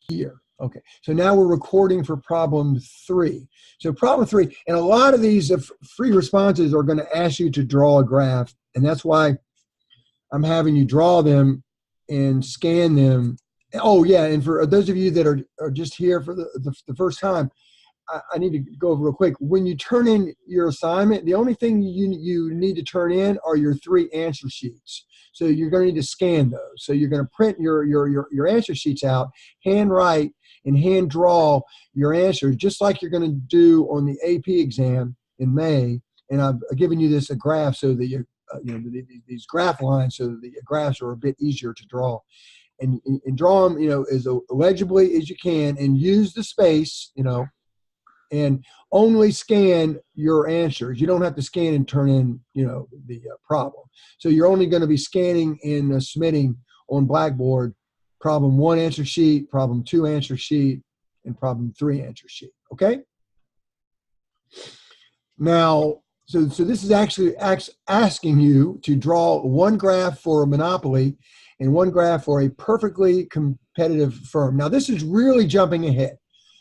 here. Okay, so now we're recording for problem 3. So problem 3, and a lot of these free responses are going to ask you to draw a graph, and that's why I'm having you draw them and scan them. Oh yeah, and for those of you that are just here for the first time, I need to go over real quick. When you turn in your assignment, the only thing you need to turn in are your 3 answer sheets. So you're going to need to scan those. So you're going to print your answer sheets out, hand write, and hand draw your answers, just like you're going to do on the AP exam in May. And I've given you this a graph so that these graph lines, so that the graphs are a bit easier to draw. And draw them, as legibly as you can, and use the space, and only scan your answers. You don't have to scan and turn in, the problem. So you're only going to be scanning and submitting on Blackboard problem 1 answer sheet, problem 2 answer sheet, and problem 3 answer sheet. Okay? Now, so this is actually asking you to draw 1 graph for a monopoly and 1 graph for a perfectly competitive firm. Now, this is really jumping ahead.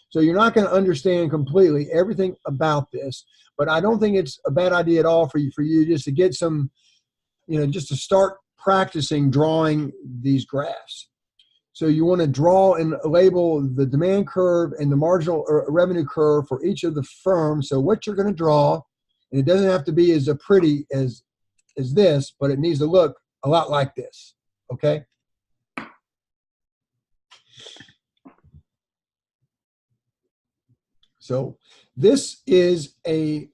So you're not going to understand completely everything about this, but I don't think it's a bad idea at all for you just to get some, just to start practicing drawing these graphs. So you want to draw and label the demand curve and the marginal revenue curve for each of the firms. So what you're going to draw, and it doesn't have to be as pretty as this, but it needs to look a lot like this, okay? So this is a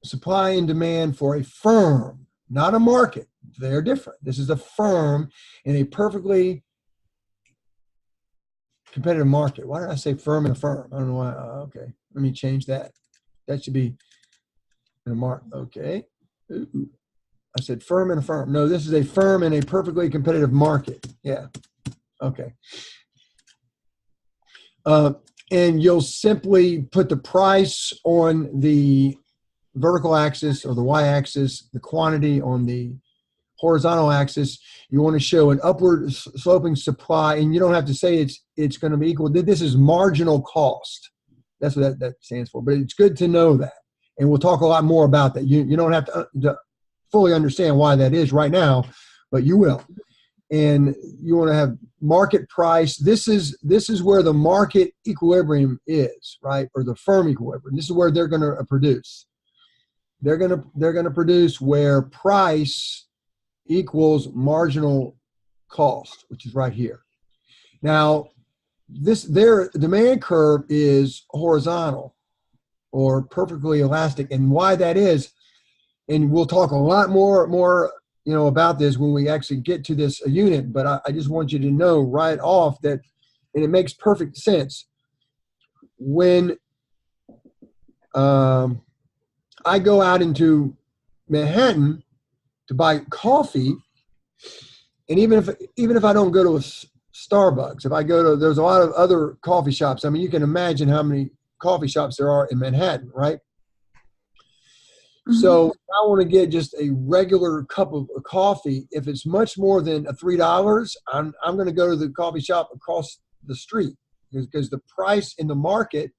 supply and demand for a firm, not a market. They're different. This is a firm in a perfectly competitive market. Why did I say firm and a firm? I don't know why. Okay, let me change that. That should be in a mark. Okay. Ooh. I said firm and a firm. No, this is a firm in a perfectly competitive market. Yeah. Okay. And you'll simply put the price on the vertical axis or the y-axis, the quantity on the horizontal axis. You want to show an upward sloping supply, and you don't have to say it's going to be equal. This is marginal cost. That's what that stands for. But it's good to know that, and we'll talk a lot more about that. You don't have to fully understand why that is right now, but you will. And you want to have market price. This is where the market equilibrium is, right? Or the firm equilibrium. This is where they're going to produce. They're going to produce where price equals marginal cost, which is right here. Now, their demand curve is horizontal or perfectly elastic, and why that is, and we'll talk a lot more about this when we actually get to this unit, but I just want you to know right off that, and it makes perfect sense. When I go out into Manhattan to buy coffee, and even if I don't go to a Starbucks, if I go to, there's a lot of other coffee shops. I mean, you can imagine how many coffee shops there are in Manhattan, right? So if I want to get just a regular cup of coffee, if it's much more than $3, I'm going to go to the coffee shop across the street, because the price in the market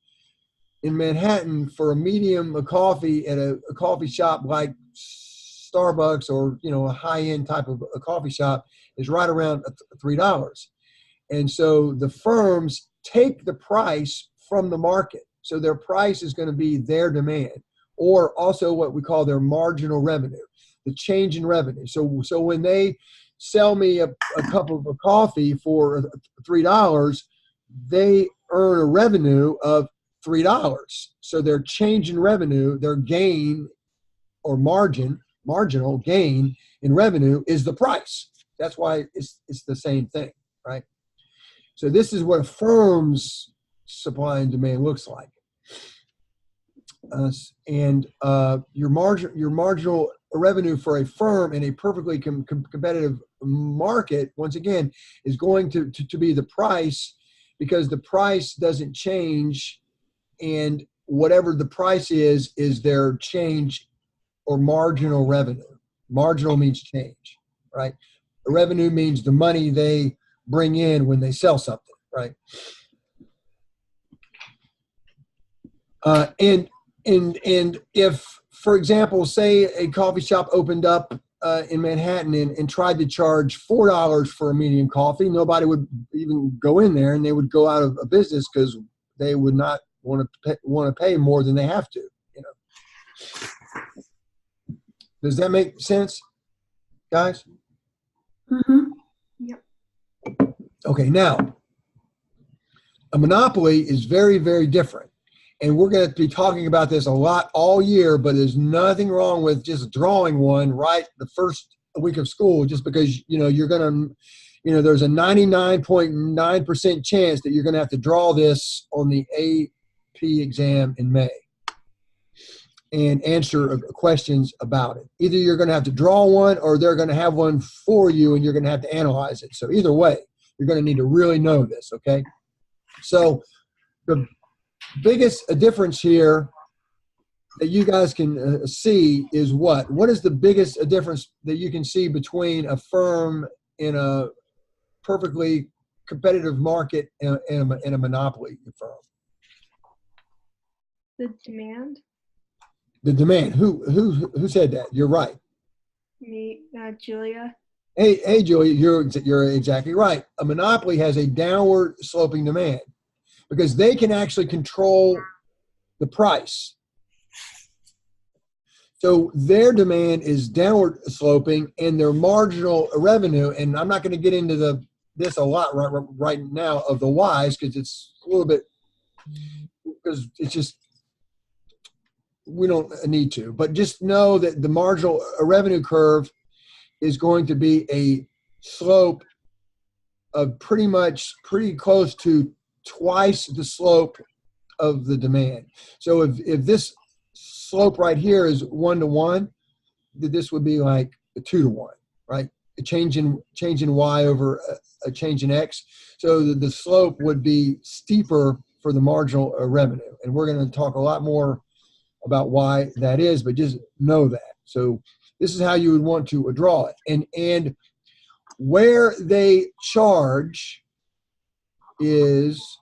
in Manhattan for a medium of coffee at a coffee shop like Starbucks or a high-end type of a coffee shop is right around $3. And so the firms take the price from the market. So their price is going to be their demand, or also what we call their marginal revenue, the change in revenue. So when they sell me a cup of coffee for $3, they earn a revenue of $3. So their change in revenue, their gain or marginal gain in revenue is the price. That's why it's the same thing, right? So this is what a firm's supply and demand looks like. Your marginal revenue for a firm in a perfectly competitive market, once again, is going to be the price, because the price doesn't change, and whatever the price is their change or marginal revenue. Marginal means change, right? Revenue means the money they bring in when they sell something, right? And if, for example, say a coffee shop opened up in Manhattan and tried to charge $4 for a medium coffee, nobody would even go in there, and they would go out of a business because they would not want to pay more than they have to. You know, does that make sense, guys? Mm-hmm. Yep. Okay, now a monopoly is very, very different. And we're going to be talking about this a lot all year, but there's nothing wrong with just drawing one right the first week of school, just because, you know, you're going to, you know, there's a 99.9% chance that you're going to have to draw this on the AP exam in May and answer questions about it. Either you're going to have to draw one or they're going to have one for you and you're going to have to analyze it. So either way, you're going to need to really know this, okay? So the biggest difference here that you guys can see is what? What is the biggest difference that you can see between a firm in a perfectly competitive market and a monopoly firm? The demand. The demand. Who said that? You're right. Me, Julia. Hey, Julia, you're exactly right. A monopoly has a downward sloping demand because they can actually control the price. So their demand is downward sloping, and their marginal revenue, and I'm not going to get into this a lot right now of the whys, because it's a little bit, because it's just, we don't need to, but just know that the marginal revenue curve is going to be a slope of pretty close to twice the slope of the demand. So if this slope right here is 1-to-1, this would be like a 2-to-1, right? A change in y over a change in x. So the slope would be steeper for the marginal revenue. And we're going to talk a lot more about why that is, but just know that. So this is how you would want to draw it. And where they charge is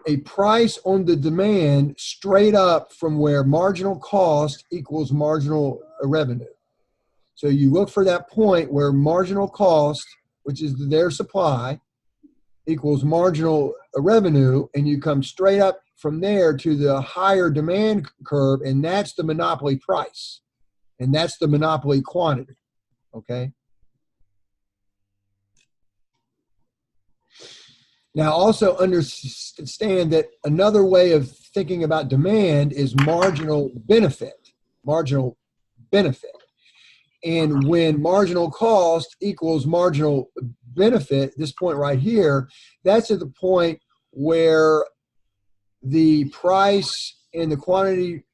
a price on the demand straight up from where marginal cost equals marginal revenue. So you look for that point where marginal cost, which is their supply, equals marginal revenue, and you come straight up from there to the higher demand curve, and that's the monopoly price, and that's the monopoly quantity, okay? Now, also understand that another way of thinking about demand is marginal benefit. Marginal benefit. And when marginal cost equals marginal benefit, this point right here, that's at the point where the price and the quantity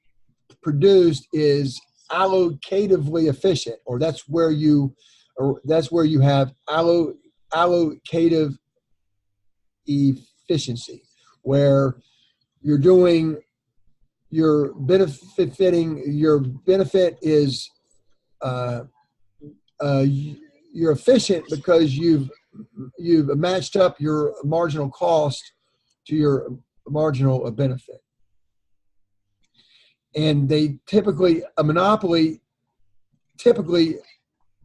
produced is allocatively efficient, or that's where you have allocative efficiency, where you're your benefit is you're efficient because you've matched up your marginal cost to your marginal benefit. And a monopoly typically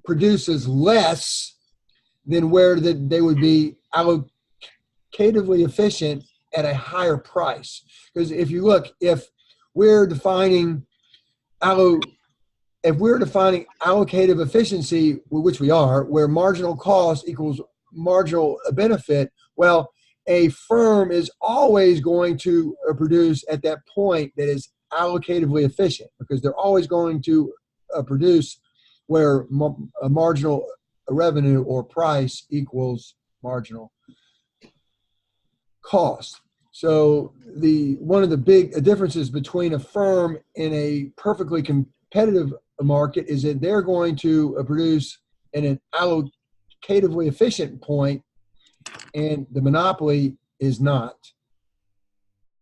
produces less than where they would be allocatively efficient at a higher price. Because if you look, if we're defining allocative efficiency, which we are, where marginal cost equals marginal benefit, well, a firm is always going to produce at that point that is allocatively efficient, because they're always going to produce where a marginal revenue or price equals marginal cost. So one of the big differences between a firm in a perfectly competitive market is that they're going to produce at an allocatively efficient point, and the monopoly is not.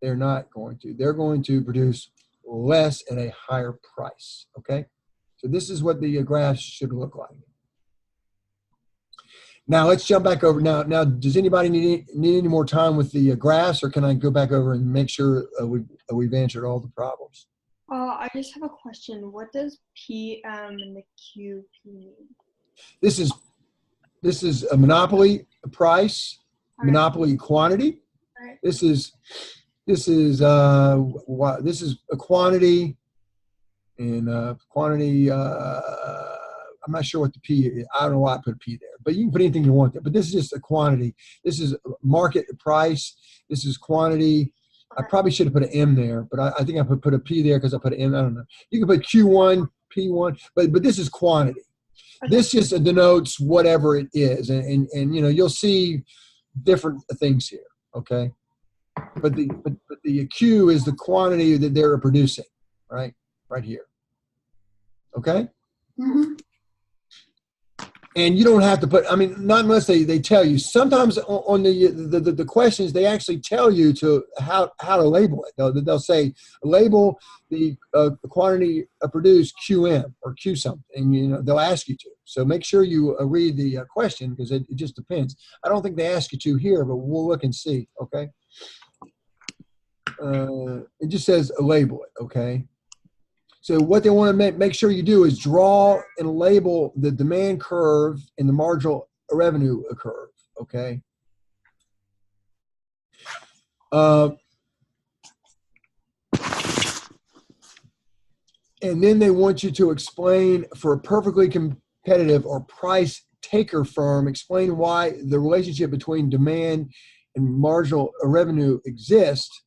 They're not going to. They're going to produce less at a higher price, okay? So this is what the graphs should look like. Now let's jump back over. Now, does anybody need any more time with the graphs, or can I go back over and make sure we've answered all the problems? I just have a question. What does PM and the QP mean? This is a monopoly price, monopoly quantity. Right. This is a quantity, and quantity. I'm not sure what the P is. I don't know why I put a P there, but you can put anything you want there. But this is just a quantity. This is market price. This is quantity. I probably should have put an M there, but I think I put a P there because I put an M. I don't know. You can put Q1, P1, but this is quantity. Okay. This just denotes whatever it is, and you'll see different things here. Okay, but the Q is the quantity that they're producing, right here. Okay. Mm-hmm. And you don't have to put, not unless they tell you. Sometimes on the questions, they actually tell you how to label it. They'll say, label the quantity produced QM or Q something, and they'll ask you to. So make sure you read the question, because it just depends. I don't think they ask you to here, but we'll look and see, okay? It just says label it, okay? So what they want to make sure you do is draw and label the demand curve and the marginal revenue curve, okay? And then they want you to explain, for a perfectly competitive or price taker firm, explain why the relationship between demand and marginal revenue exists.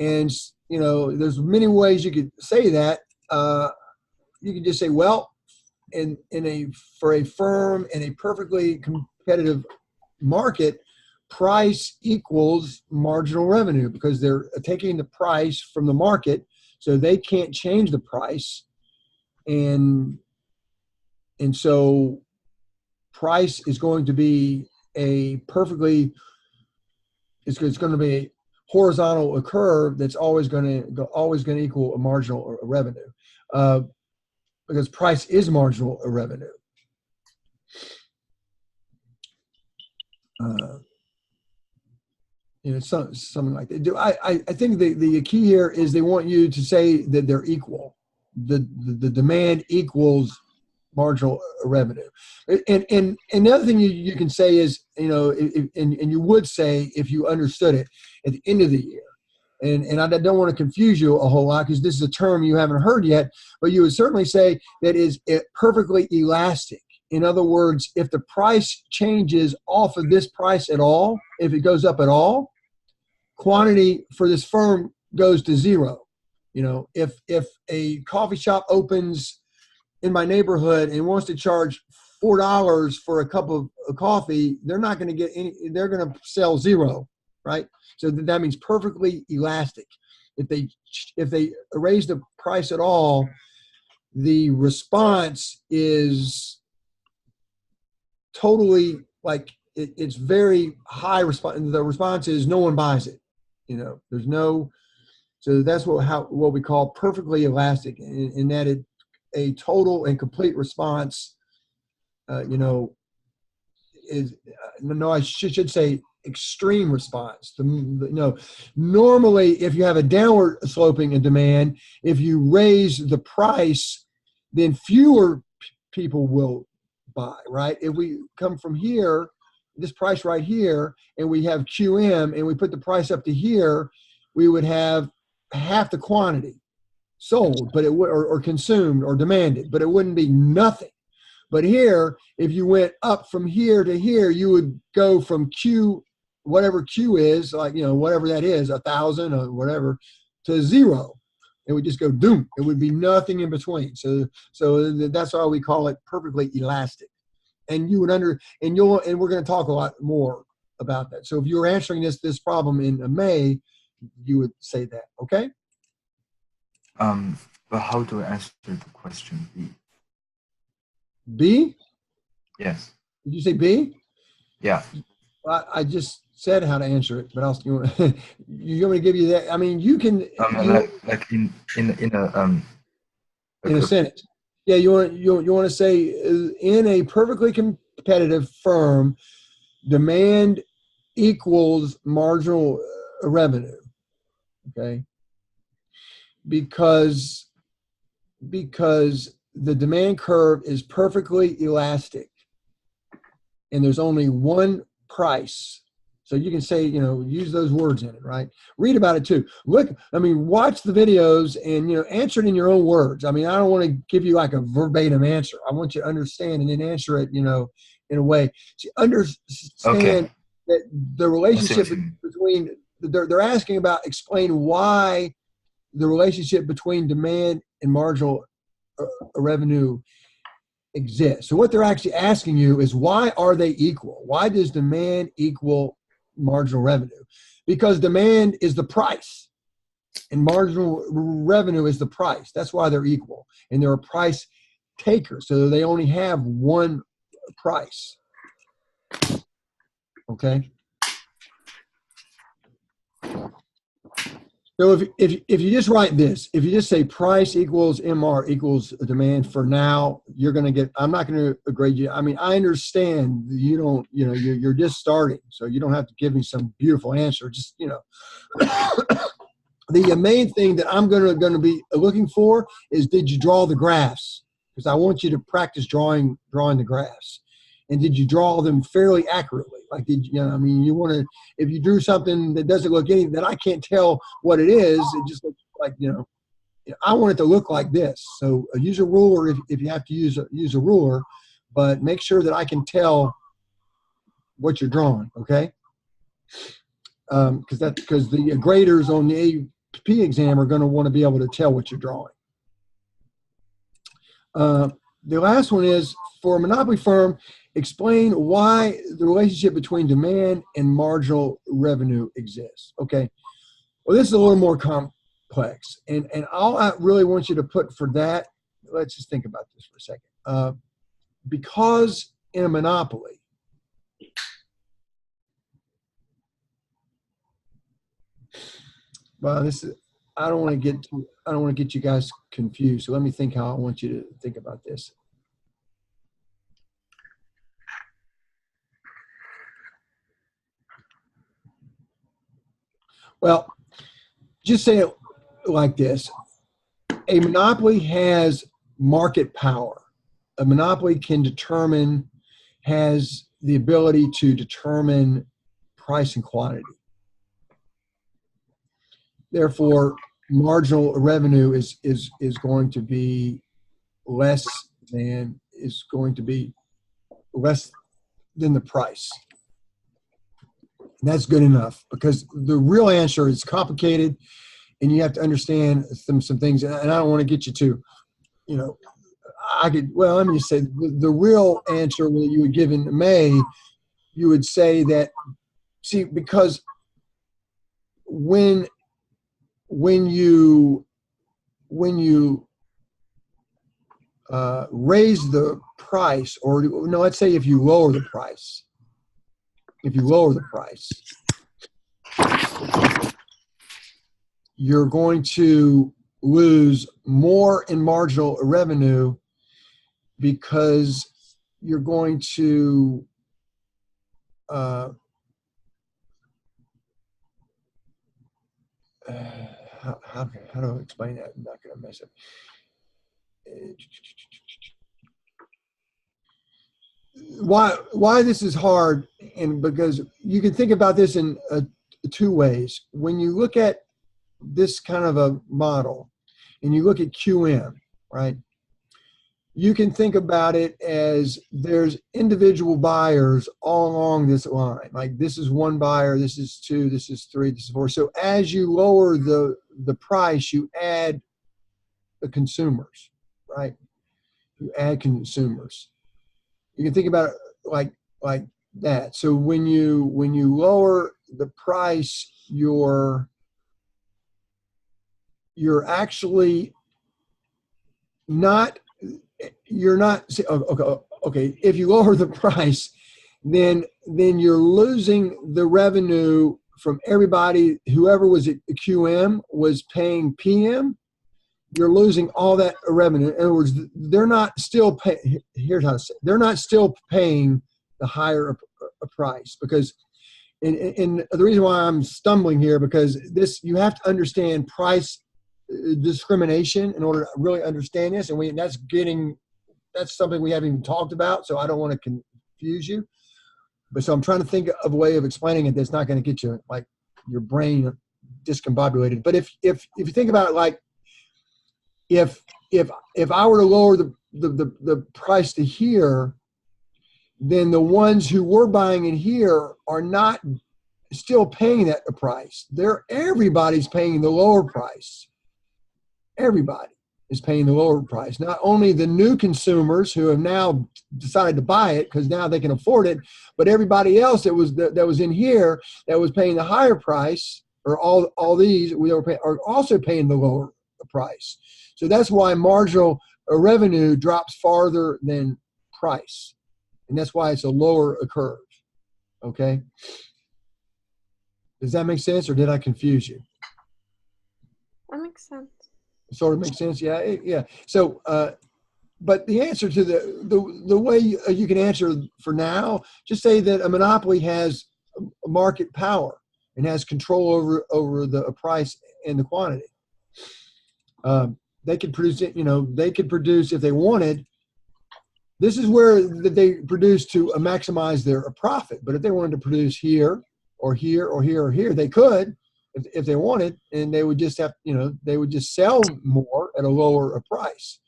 And there's many ways you could say that. You can just say, well, for a firm in a perfectly competitive market, price equals marginal revenue, because they're taking the price from the market, so they can't change the price, and so price is going to be it's going to be a horizontal curve that's always going to equal a marginal revenue, because price is marginal revenue. Something like that. I think the key here is they want you to say that they're equal. The demand equals marginal revenue. And another thing you can say is, and you would say if you understood it at the end of the year, and I don't want to confuse you a whole lot, because this is a term you haven't heard yet, but you would certainly say that is perfectly elastic. In other words, if the price changes off of this price at all, if it goes up at all, quantity for this firm goes to zero. If a coffee shop opens in my neighborhood and wants to charge $4 for a cup of coffee, they're not going to get any. They're going to sell zero, right? So that means perfectly elastic. If they raise the price at all, the response is totally it's very high response. The response is no one buys it. There's no. So that's what we call perfectly elastic, in that a total and complete response, is I should say extreme response. Normally, if you have a downward sloping in demand, if you raise the price, then fewer people will buy, right? If we come from here, this price right here, and we have QM, and we put the price up to here, we would have half the quantity sold, but it would, or consumed or demanded, but it wouldn't be nothing. But here, if you went up from here to here, you would go from Q, whatever Q is, whatever that is, 1,000 or whatever, to zero. It would just go doom. It would be nothing in between. So that's why we call it perfectly elastic. And you would and we're going to talk a lot more about that. So if you were answering this problem in May, you would say that, okay? But how do I answer the question B? B? Yes. Did you say B? Yeah. I just said how to answer it, but you want me to give you that? You can. Like in a sentence. Yeah, you want to say in a perfectly competitive firm, demand equals marginal revenue. Okay, because the demand curve is perfectly elastic, and there's only one price. So you can say, use those words in it, right? Read about it too. Watch the videos and, answer it in your own words. I don't want to give you like a verbatim answer. I want you to understand and then answer it, in a way. So understand that the relationship between, they're asking about, explain why the relationship between demand and marginal revenue exists. So what they're actually asking you is, why are they equal? Why does demand equal marginal revenue? Because demand is the price and marginal revenue is the price. That's why they're equal, and they're a price taker, so they only have one price. Okay, so if you just write this, if you just say price equals MR equals demand, for now, you're going to get, I'm not going to grade you. I understand you don't, you're just starting, so you don't have to give me some beautiful answer. Just, the main thing that I'm going to be looking for is, did you draw the graphs? Because I want you to practice drawing the graphs. And did you draw them fairly accurately? Like, you want to, if you drew something that doesn't look anything, that I can't tell what it is, it just looks like, I want it to look like this. So use a ruler if you have to use a ruler, but make sure that I can tell what you're drawing, okay? Because the graders on the AP exam are going to want to be able to tell what you're drawing. The last one is, for a monopoly firm, explain why the relationship between demand and marginal revenue exists. Okay, well, this is a little more complex, and all I really want you to put for that, let's just think about this for a second. Because in a monopoly, well, I don't want to get you guys confused. So let me think how I want you to think about this. Well, just say it like this. A monopoly has market power. A monopoly has the ability to determine price and quantity. Therefore, marginal revenue is going to be less than the price. And that's good enough, because the real answer is complicated, and you have to understand some things. And I don't want to get you to, let me just say, the real answer that you would give in May, you would say that, see, because when you raise the price, or no, let's say if you lower the price, you're going to lose more in marginal revenue, because you're going to how do I explain that? I'm not going to mess up. Why this is hard, and because you can think about this in two ways. When you look at this kind of a model, and you look at QM, right? You can think about it as there's individual buyers all along this line. Like, this is one buyer, this is two, this is three, this is four. So as you lower the price, you add the consumers, right? You add consumers. You can think about it like that. So when you lower the price, you're actually not. Okay. If you lower the price, then you're losing the revenue from everybody. Whoever was at QM was paying PM. You're losing all that revenue. In other words, they're not still paying. Here's how to say it. They're not still paying the higher a price. Because and the reason why I'm stumbling here, because you have to understand price discrimination in order to really understand this, and that's something we haven't even talked about, so I don't want to confuse you. But so I'm trying to think of a way of explaining it that's not going to get you like your brain discombobulated. But if you think about it, like if I were to lower the price to here, then the ones who were buying it here are not still paying that price. Everybody's paying the lower price. Everybody is paying the lower price. Not only the new consumers who have now decided to buy it because now they can afford it, but everybody else that was in here that was paying the higher price, or all these are also paying the lower price. So that's why marginal revenue drops farther than price. And that's why it's a lower curve. Okay? Does that make sense, or did I confuse you? That makes sense. Sort of makes sense? Yeah. So, but the answer to the way you can answer for now, just say that a monopoly has market power and has control over the price and the quantity. They could produce it, they could produce if they wanted. This is where they produce to maximize their profit. But if they wanted to produce here or here or here or here, they could if they wanted, and they would just they would just sell more at a lower price.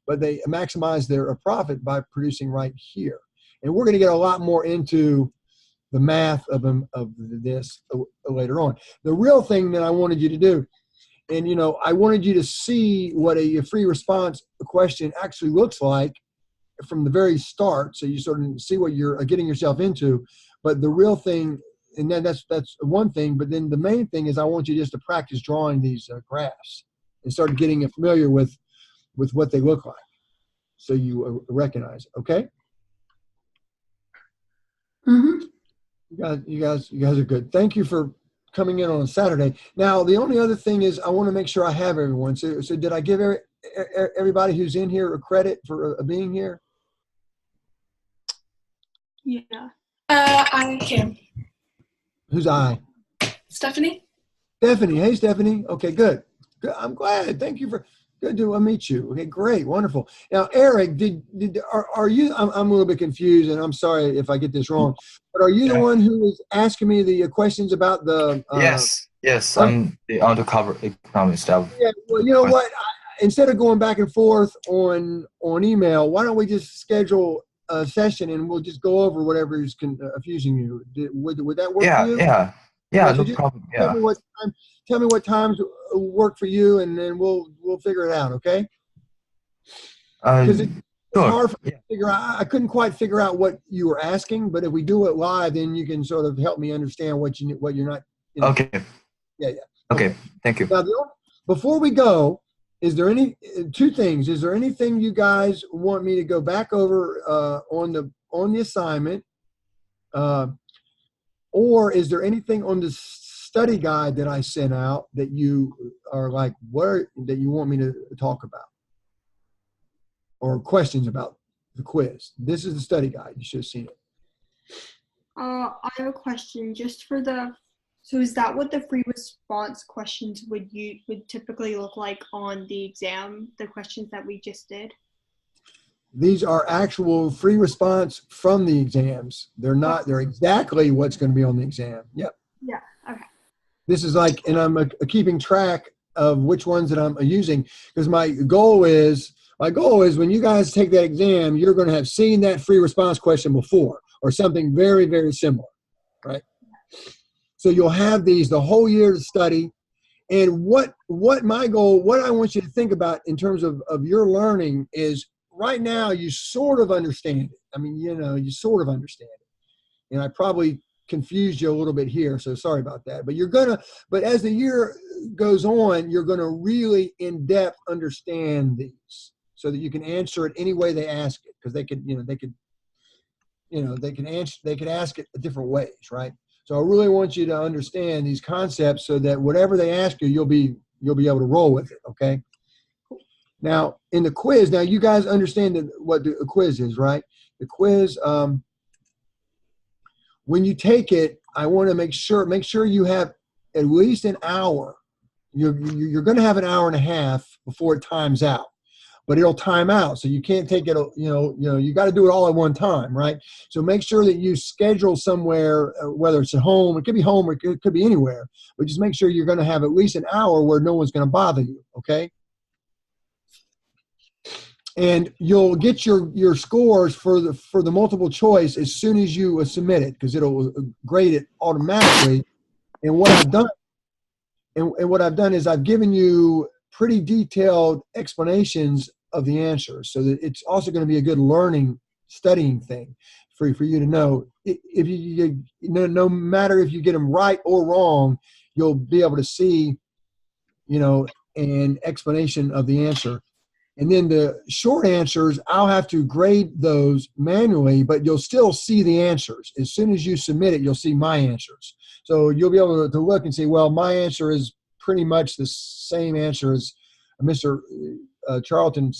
But they maximize their profit by producing right here. And we're going to get a lot more into the math of this later on. The real thing that I wanted you to do, and I wanted you to see what a free response question actually looks like from the very start, so you sort of see what you're getting yourself into. But the real thing, and then that's one thing, but then the main thing is I want you just to practice drawing these graphs and start getting familiar with what they look like, so you recognize it. Okay? You guys are good. Thank you for coming in on a Saturday. Now, the only other thing is I want to make sure I have everyone. So did I give everybody who's in here a credit for being here? Yeah. I'm Kim. Who's I? Stephanie? Stephanie. Hey, Stephanie. Okay, good. I'm glad. Thank you for. Good to meet you. Okay, great, wonderful. Now, Eric, are you? I'm a little bit confused, and I'm sorry if I get this wrong. But are you the one who was asking me the questions about the? Yes. I'm the undercover economic stuff. Yeah. Well, you know what? Instead of going back and forth on email, why don't we just schedule a session and we'll just go over whatever is confusing you? Would that work for you? Yeah, so no problem. Yeah. Tell me what times work for you, and then we'll figure it out. Okay? Because it's hard for me to figure out. I couldn't quite figure out what you were asking, but if we do it live, then you can sort of help me understand what you're not. Okay. Yeah. Okay. Thank you. Now, before we go, is there two things? Is there anything you guys want me to go back over on the assignment, or is there anything on the study guide that I sent out that you are like, that you want me to talk about, or questions about the quiz? This is the study guide. You should have seen it. I have a question just for so is that what the free response questions would typically look like on the exam, the questions that we just did? These are actual free response from the exams. They're exactly what's going to be on the exam. Yep. Yeah. Okay. This is like, and I'm keeping track of which ones that I'm using, because my goal is when you guys take that exam, you're going to have seen that free response question before, or something very, very similar, right? So you'll have these the whole year to study. And what my goal, what I want you to think about in terms of your learning is, right now you sort of understand it. I mean, you sort of understand it. And I probably confused you a little bit here, so sorry about that. But as the year goes on, you're gonna really in depth understand these, so that you can answer it any way they ask it, because they could ask it different ways, right? So I really want you to understand these concepts, so that whatever they ask you, you'll be able to roll with it. Okay. Now, in the quiz, you guys understand what the quiz is, right? The quiz, when you take it, I want to make sure you have at least an hour. You're going to have an hour and a half before it times out, but it'll time out. So you can't take it, you got to do it all at one time, right? So make sure that you schedule somewhere, whether it's at home, it could be home or it could be anywhere, but just make sure you're going to have at least an hour where no one's going to bother you. Okay. And you'll get your scores for the multiple choice as soon as you submit it, because it'll grade it automatically. And what I've done is I've given you pretty detailed explanations of the answers, so that it's also going to be a good studying thing for you to know. If you no matter if you get them right or wrong, you'll be able to see, an explanation of the answer. And then the short answers, I'll have to grade those manually, but you'll still see the answers. As soon as you submit it, you'll see my answers. So you'll be able to look and say, well, my answer is pretty much the same answer as Mr. Charlton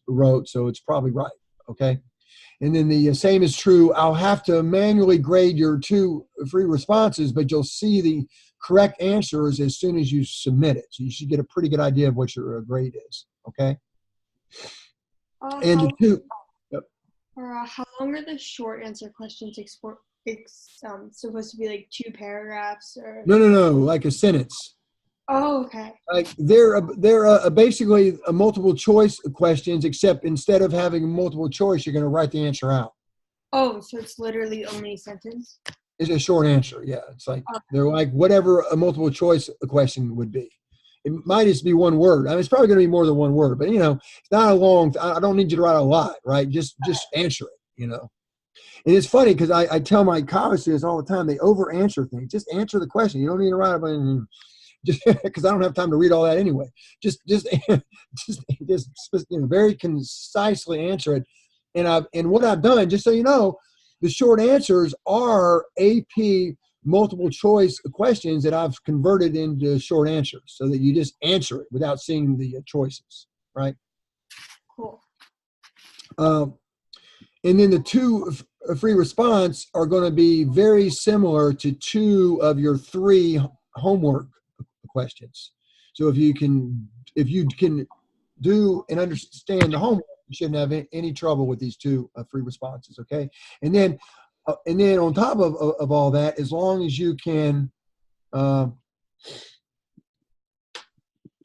wrote, so it's probably right, okay? And then the same is true. I'll have to manually grade your 2 free responses, but you'll see the correct answers as soon as you submit it. So you should get a pretty good idea of what your grade is, okay? And how long are the short answer questions supposed to be, like 2 paragraphs or? No, like a sentence. Oh, okay. Like they're basically a multiple choice questions, except instead of having multiple choice, you're going to write the answer out. Oh, so it's literally only a sentence? It's a short answer, yeah. It's like they're like whatever a multiple choice question would be. It might just be one word. I mean, it's probably going to be more than one word, but it's not a long. I don't need you to write a lot, right? Just answer it, And it's funny because I tell my college students all the time, they over answer things. Just answer the question. You don't need to write about just because I don't have time to read all that anyway. Just very concisely answer it. And what I've done, just so you know, the short answers are AP multiple choice questions that I've converted into short answers, so that you just answer it without seeing the choices, right? Cool. And then the 2 free response are going to be very similar to 2 of your 3 homework questions. So if you can do and understand the homework, you shouldn't have any trouble with these 2 free responses, okay? And then on top of all that, as long as you can,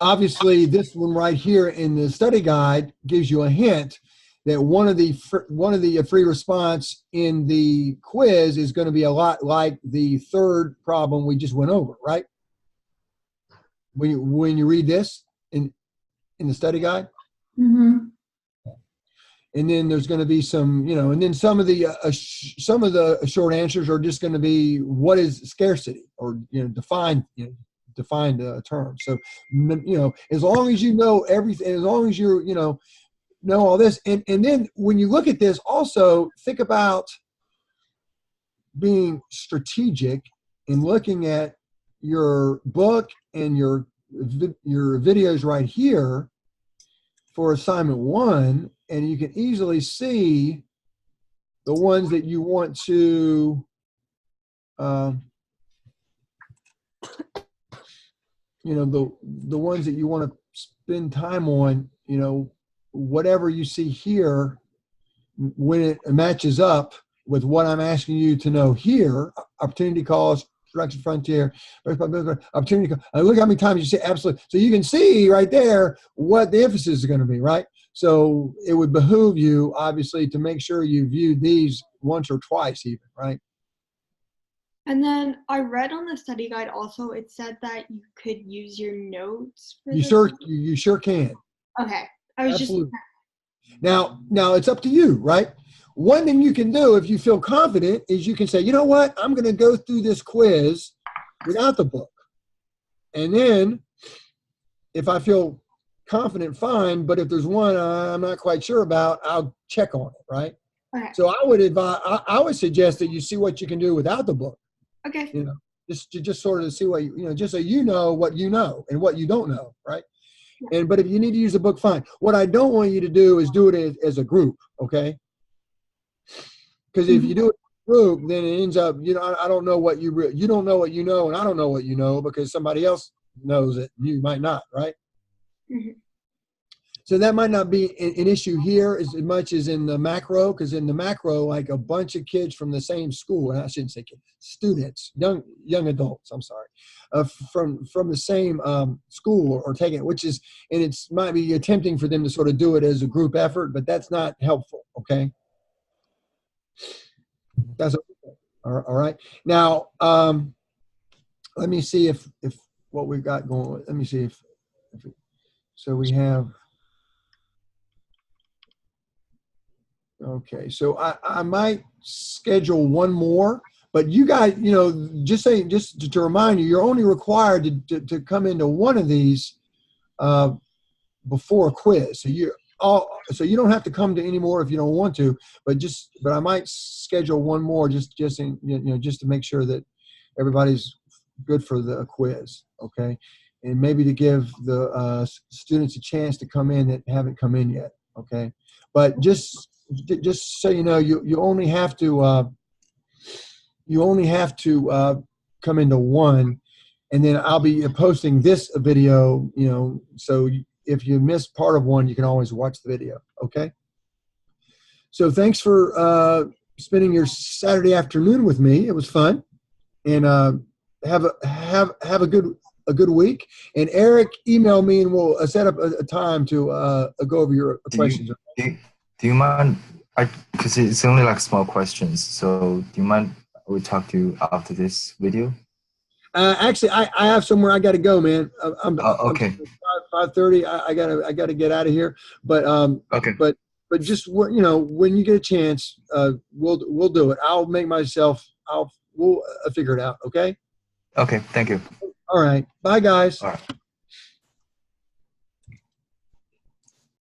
obviously this one right here in the study guide gives you a hint that one of the free response in the quiz is going to be a lot like the 3rd problem we just went over, right? When you read this in the study guide. Mm-hmm. And then there's going to be some, and then some of the short answers are just going to be what is scarcity, or defined term. So as long as you know everything, as long as you know all this, and then when you look at this, also think about being strategic in looking at your book and your videos right here for assignment 1. And you can easily see the ones that you want to, the ones that you want to spend time on, whatever you see here, when it matches up with what I'm asking you to know here, opportunity cost, production frontier, opportunity cost. Look how many times you say absolutely. So you can see right there what the emphasis is going to be, right? So it would behoove you, obviously, to make sure you view these once or twice even, right? And then I read on the study guide also, it said that you could use your notes. You sure can. Okay. I was Absolutely. Now it's up to you, right? One thing you can do if you feel confident is you can say, you know what, I'm going to go through this quiz without the book. And then if I feel confident, fine. But if there's one I'm not quite sure about, I'll check on it, right? Okay. So I would suggest that you see what you can do without the book. Okay. Just sort of see what just so you know what you know and what you don't know, right? But if you need to use the book, fine. What I don't want you to do is do it as a group, okay? Because if you do it group, then it ends up, I don't know what you don't know what you know, and I don't know what you know because somebody else knows it. You might not, right? Mhm. So that might not be an issue here as much as in the macro, because in the macro, like a bunch of kids from the same school, and I shouldn't say kids, students, young adults, I'm sorry, from the same school or taking it, which is, and it's might be attempting for them to sort of do it as a group effort, but that's not helpful, okay? That's okay. All right. Now, let me see if what we've got going, let me see if so we have, okay, so I might schedule one more, but you guys, just to remind you, you're only required to come into one of these before a quiz. So you don't have to come to any more if you don't want to, but I might schedule one more just to make sure that everybody's good for the quiz, okay? And maybe to give the students a chance to come in that haven't come in yet, okay? But just so you know, you only have to come into one, and then I'll be posting this video, so if you miss part of one, you can always watch the video, okay? So thanks for spending your Saturday afternoon with me. It was fun, and have a good week. And Eric, email me, and we'll set up a time to go over your questions. Do you mind? Because it's only like small questions. So do you mind we talk to you after this video? Actually, I have somewhere I got to go, man. Okay. 5:30. I gotta get out of here. But Okay. But just when you get a chance, we'll do it. I'll make myself. We'll figure it out. Okay. Okay. Thank you. All right. Bye, guys. All right.